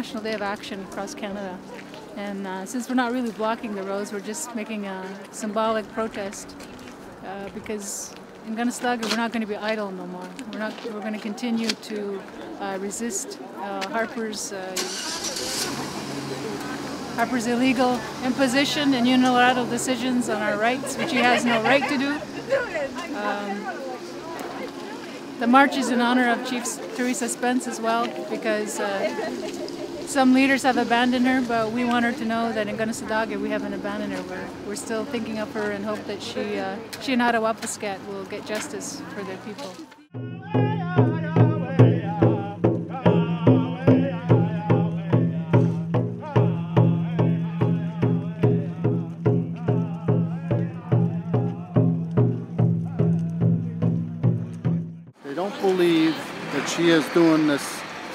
National Day of Action across Canada. And since we're not really blocking the roads, we're just making a symbolic protest because in Kanehsatake we're not going to be idle no more. We're going to continue to resist Harper's illegal imposition and unilateral decisions on our rights, which he has no right to do. The march is in honor of Chief Theresa Spence as well, because some leaders have abandoned her, but we want her to know that in Kanehsatake we haven't abandoned her. We're still thinking of her and hope that she and Kanehsatke will get justice for their people. They don't believe that she is doing this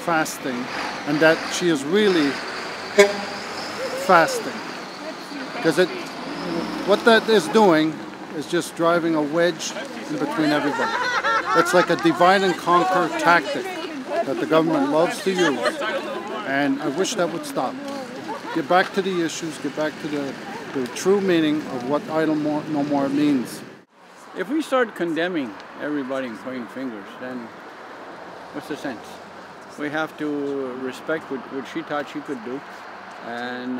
fasting and that she is really fasting. Because what that is doing is just driving a wedge in between everybody. It's like a divide and conquer tactic that the government loves to use. And I wish that would stop. Get back to the issues, get back to the true meaning of what idle no more means. If we start condemning everybody and pointing fingers, then what's the sense? We have to respect what she thought she could do, and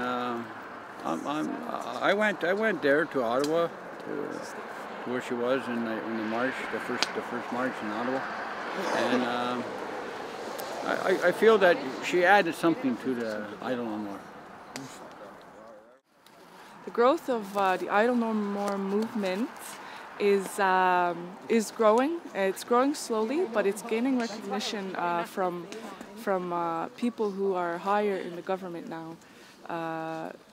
I went there to Ottawa, to where she was in the march, the first march in Ottawa, and I feel that she added something to the Idle No More. The growth of the Idle No More movement is growing. It's growing slowly, but it's gaining recognition from people who are higher in the government now,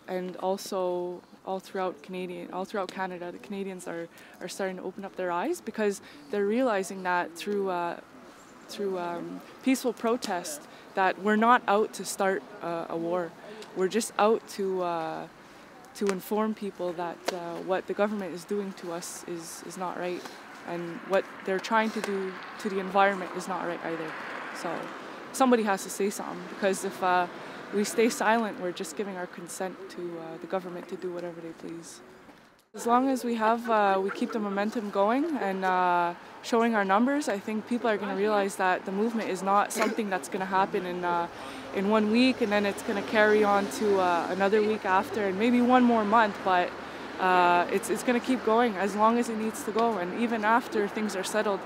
and also all throughout Canada. The Canadians are starting to open up their eyes because they're realizing that through peaceful protest that we're not out to start a war. We're just out to inform people that what the government is doing to us is not right, and what they're trying to do to the environment is not right either. So somebody has to say something, because if we stay silent, we're just giving our consent to the government to do whatever they please. As long as we keep the momentum going and showing our numbers, I think people are going to realize that the movement is not something that's going to happen in 1 week and then it's going to carry on to another week after and maybe one more month, but it's going to keep going as long as it needs to go. And even after things are settled,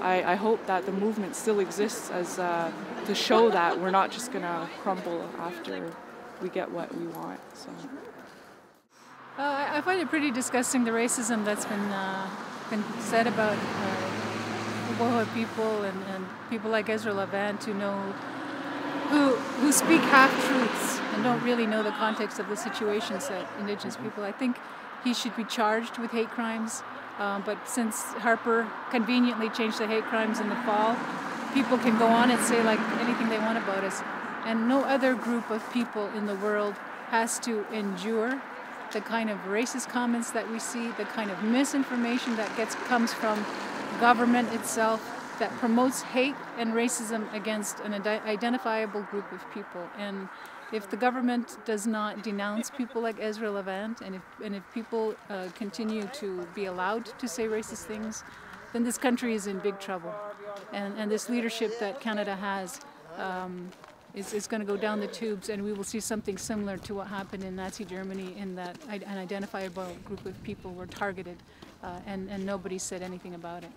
I hope that the movement still exists as to show that we're not just going to crumble after we get what we want. So. I find it pretty disgusting, the racism that's been said about Boho people and people like Ezra Levant who speak half-truths and don't really know the context of the situations that Indigenous people. I think he should be charged with hate crimes, but since Harper conveniently changed the hate crimes in the fall, people can go on and say like anything they want about us. And no other group of people in the world has to endure the kind of racist comments that we see, the kind of misinformation that comes from government itself that promotes hate and racism against an identifiable group of people. And if the government does not denounce people like Ezra Levant, and if people continue to be allowed to say racist things, then this country is in big trouble. And this leadership that Canada has is going to go down the tubes, and we will see something similar to what happened in Nazi Germany, in that an identifiable group of people were targeted and nobody said anything about it.